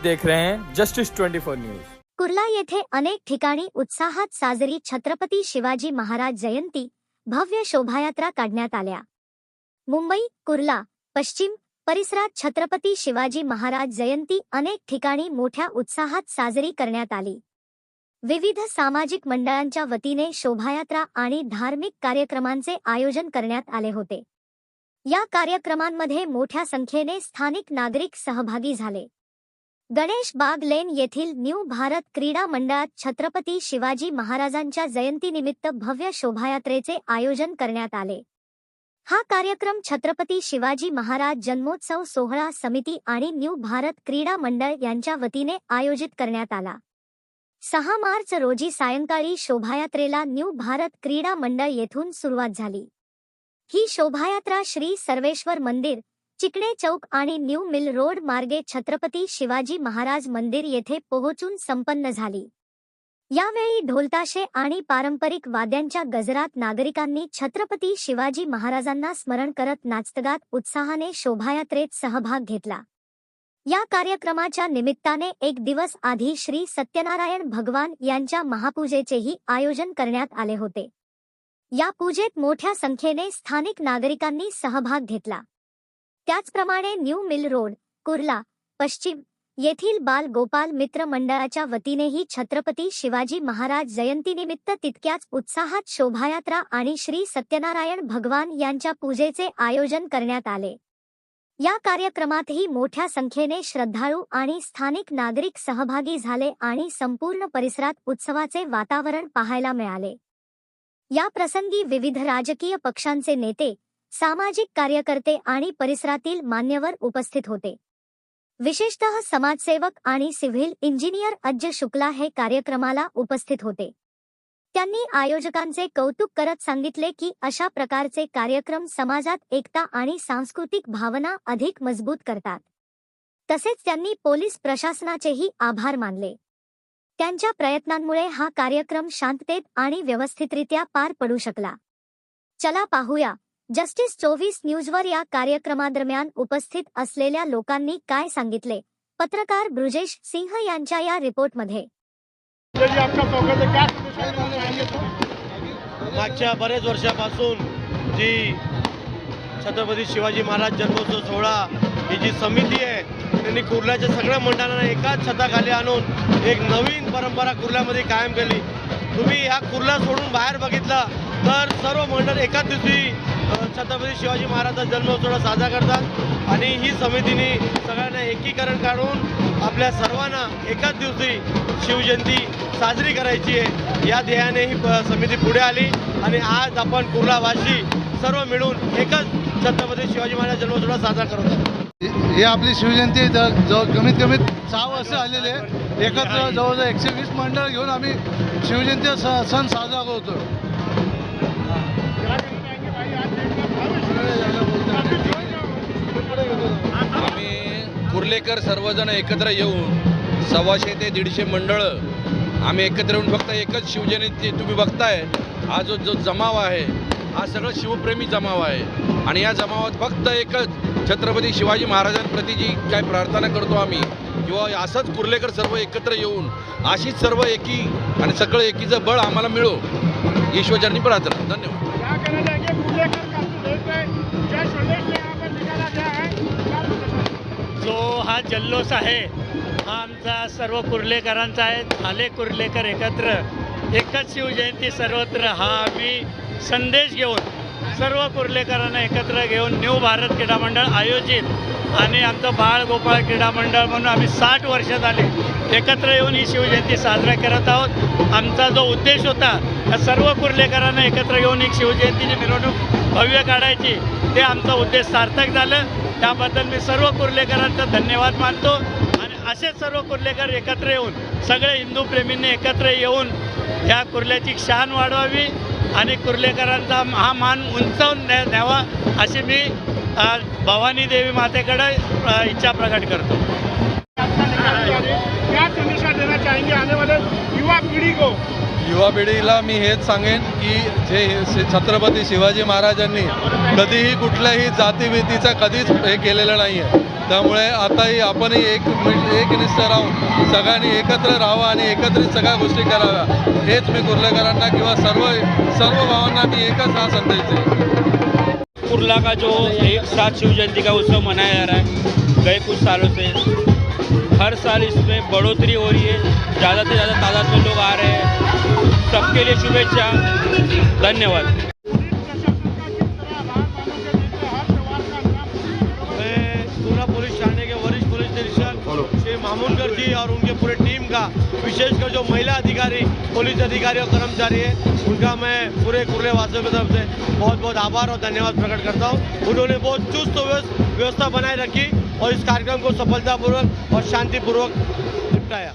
देख रहे हैं जस्टिस 24 न्यूज। कुर्ला येथे अनेक ठिकाणी उत्साहात साजरी छत्रपती शिवाजी महाराज जयंती भव्य शोभायात्रा काढण्यात आल्या। मुंबई कुर्ला पश्चिम परिसरात छत्रपती शिवाजी महाराज जयंती अनेक ठिकाणी मोठ्या उत्साहात साजरी करण्यात आली। विविध सामाजिक मंडळांच्या वतीने शोभायात्रा आणि धार्मिक कार्यक्रमांचे आयोजन करण्यात आले होते। या कार्यक्रमांमध्ये मोठ्या संख्येने स्थानिक नागरिक सहभागी झाले। गणेश बाग लेन येथील न्यू भारत क्रीडा मंडळात छत्रपती शिवाजी महाराजांच्या जयंतीनिमित्त भव्य शोभायात्रेचे आयोजन करण्यात आले। हा कार्यक्रम छत्रपती शिवाजी महाराज जन्मोत्सव सोहळा समिती आणि न्यू भारत क्रीडा मंडळ यांच्या वतीने आयोजित करण्यात आला। 6 मार्च रोजी सायंकाळी शोभायात्रेला न्यू भारत क्रीडा मंडळ येथून सुरुवात झाली। ही शोभायात्रा श्री सर्वेश्वर मंदिर, चिकणे चौक आणि न्यू मिल रोड मार्गे छत्रपती शिवाजी महाराज मंदिर येथे पोहोचून संपन्न झाली। यावेळी ढोलताशे आणि पारंपरिक वाद्यांच्या गजरात नागरिकांनी छत्रपती शिवाजी महाराजांना स्मरण करत नाचतगात उत्साहाने शोभायात्रेत सहभाग घेतला। या कार्यक्रमाच्या निमित्ताने एक दिवस आधी श्री सत्यनारायण भगवान यांच्या महापूजेचेही आयोजन करण्यात आले होते। या पूजेत मोठ्या संख्येने स्थानिक नागरिकांनी सहभाग घेतला। त्याचप्रमाणे न्यू मिल रोड कुर्ला पश्चिम येथील बाल गोपाल मित्र मंडळाच्या वतीनेही छत्रपती शिवाजी महाराज जयंतीनिमित्त तितक्याच उत्साहात शोभायात्रा आणि श्री सत्यनारायण भगवान यांच्या पूजेचे आयोजन करण्यात आले। या कार्यक्रमातही मोठ्या संख्येने श्रद्धाळू आणि स्थानिक नागरिक सहभागी झाले आणि संपूर्ण परिसरात उत्सवाचे वातावरण पाहायला मिळाले। या प्रसंगी विविध राजकीय पक्षांचे नेते, सामाजिक कार्यकर्ते आणि परिसरातील मान्यवर उपस्थित होते। विशेषतः समाजसेवक आणि सिव्हिल इंजिनियर अज्ज शुक्ला हे कार्यक्रमाला उपस्थित होते। त्यांनी आयोजकांचे कौतुक करत सांगितले की अशा प्रकारचे कार्यक्रम समाजात एकता आणि सांस्कृतिक भावना अधिक मजबूत करतात। तसेच त्यांनी पोलीस प्रशासनाचेही आभार मानले। त्यांच्या प्रयत्नांमुळे हा कार्यक्रम शांततेत आणि व्यवस्थितरित्या पार पडू शकला। चला पाहूया जस्टिस 24 न्यूजवर या कार्यक्रमादरम्यान उपस्थित असलेल्या लोकांनी काय सांगितले। पत्रकार ब्रुजेश सिंह यांच्या या रिपोर्टमध्ये। मागच्या बरेच वर्षापासून जी छत्रपती शिवाजी महाराज जन्मोत्सव सोहळा ही जी समिती आहे त्यांनी कुर्ल्याच्या सगळ्या मंडळांना एकाच छताखाली आणून एक नवीन परंपरा कुर्ल्यामध्ये कायम केली। तुम्ही ह्या कुर्ला सोडून बाहेर बघितलं तर सर्व मंडळ एकाच दिवशी छत्रपती शिवाजी महाराजांचा जन्मोत्सव साजरा करतात आणि ही समितीने सगळ्यांना एकीकरण काढून आपल्या सर्वांना एकाच दिवशी शिवजयंती साजरी करायची आहे या ध्येयाने ही समिती पुढे आली आणि आज आपण कुर्लावासी सर्व मिळून एकच छत्रपती शिवाजी महाराज जन्मोत्सव साजरा करत आहोत। ही आपली शिवजयंती कमीत कमी 6 वर्ष आलेले आहे। एकत्र जवळजवळ 120 मंडळ घेऊन आम्ही शिवजयंती सण साजरा करतो। आम्ही कुर्लेकर सर्वजण एकत्र येऊन 125 ते 150 मंडळ आम्ही एकत्र येऊन फक्त एकच शिवजयंती तुम्ही बघताय। हा जो जमाव आहे हा सगळं शिवप्रेमी जमाव आहे आणि या जमावात फक्त एकच छत्रपती शिवाजी महाराजांप्रती जी काय प्रार्थना करतो आम्ही किंवा असंच कुर्लेकर सर्व एकत्र येऊन अशीच सर्व एकी आणि सगळं एकीचं बळ आम्हाला मिळो ईश्वरचरणी प्रार्थना। धन्यवाद। जो हा जल्लोष आहे हा आमचा सर्व कुर्लेकरांचा आहे। आले कुर्लेकर एकत्र एकच शिवजयंती सर्वत्र हा आम्ही संदेश घेऊन सर्व कुर्लेकरांना एकत्र घेऊन न्यू भारत क्रीडा मंडळ आयोजित आणि आमचं बाळ गोपाळ क्रीडा मंडळ म्हणून आम्ही 60 वर्ष झाले एकत्र येऊन ही शिवजयंती साजरा करत आहोत। आमचा जो उद्देश होता त्या सर्व कुर्लेकरांना एकत्र घेऊन एक शिवजयंतीची मिरवणूक भव्य काढायची ते आमचा उद्देश सार्थक झालं। त्याबद्दल मी सर्व कुर्लेकरांचा धन्यवाद मानतो आणि असेच सर्व कुर्लेकर एकत्र येऊन सगळे हिंदू प्रेमींनी एकत्र येऊन या कुर्ल्याची शान वाढवावी आणि कुर्लेकरांचा हा मान उंचावून न्यावा अशी मी भवानी देवी मातेकडे इच्छा प्रकट करतो। क्या संदेश देना चाहेंगे आने वाले युवा पीढ़ी को? युवा पिढीला मी हेच सांगेन की जे छत्रपती शिवाजी महाराजांनी कधीही कुठल्याही जातीभीतीचा कधीच हे केलेलं नाही आहे। त्यामुळे आताही आपणही एकनिष्ठ राहून सगळ्यांनी एकत्र राहावं आणि एकत्रित सगळ्या गोष्टी कराव्या, हेच मी कुर्लेकरांना किंवा सर्व भावांना मी एकच हा संदेश देईन. कुर्ला का जो एक साथ शिव जयंती का उत्सव मनाया जा रहा है गए कुछ सालों से, हर साल इसमें बढ़ोतरी हो रही है, ज़्यादा से ज़्यादा तादाद में लोग आ रहे हैं. सबके लिए शुभेच्छा, धन्यवाद. श्री मामूनकर जी और उनके पूरे टीम का, विशेषकर जो महिला अधिकारी, पुलिस अधिकारी और कर्मचारी है, उनका मैं पूरे कुर्ले वासियों की तरफ से बहुत बहुत आभार और धन्यवाद प्रकट करता हूँ. उन्होंने बहुत चुस्त व्यवस्था बनाए रखी और इस कार्यक्रम को सफलतापूर्वक और शांतिपूर्वक निपटाया.